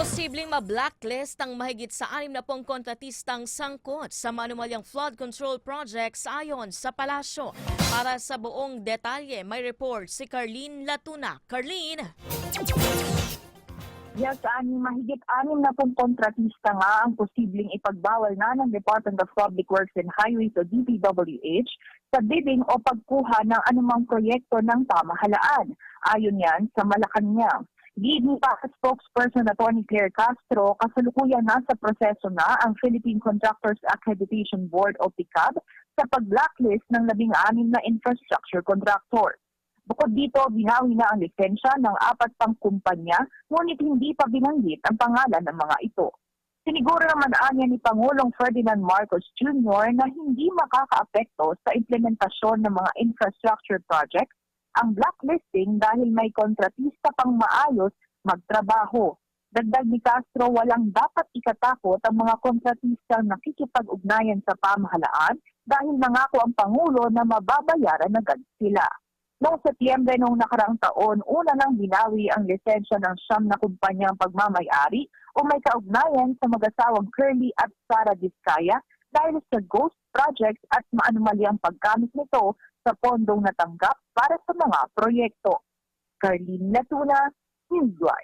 Posibleng ma-blacklist ang mahigit sa 60 kontratistang sangkot sa manumalyang flood control projects ayon sa palasyo. Para sa buong detalye, may report si Carlene Latuna. Carlene! Yes, mahigit 60 kontratista nga ang posibleng ipagbawal na ng Department of Public Works and Highways o DPWH sa bidding o pagkuha ng anumang proyekto ng pamahalaan. Ayon yan sa Malacanang. Gini pa sa spokesperson Atty. Claire Castro, kasalukuyan nasa proseso na ang Philippine Contractors Accreditation Board o PICAB sa pag-blacklist ng 16 na infrastructure contractors. Bukod dito, binawi na ang lisensya ng 4 pang kumpanya, ngunit hindi pa binanggit ang pangalan ng mga ito. Siniguro naman anya ni Pangulong Ferdinand Marcos Jr. na hindi makakaapekto sa implementasyon ng mga infrastructure projects ang blacklisting dahil may kontratista pang maayos magtrabaho. Dagdag ni Castro, walang dapat ikatakot ang mga kontratistang nakikipag-ugnayan sa pamahalaan dahil nangako ang Pangulo na mababayaran agad sila. Noong Setyembre noong nakaraang taon, una nang binawi ang lisensya ng 9 na kumpanyang pagmamay-ari o may kaugnayan sa mag-asawang Curly at Sara Vizcaya dahil sa ghost projects at maanumalyang paggamit nito sa pondong natanggap para sa mga proyekto. Carlene Latuna, Newsline.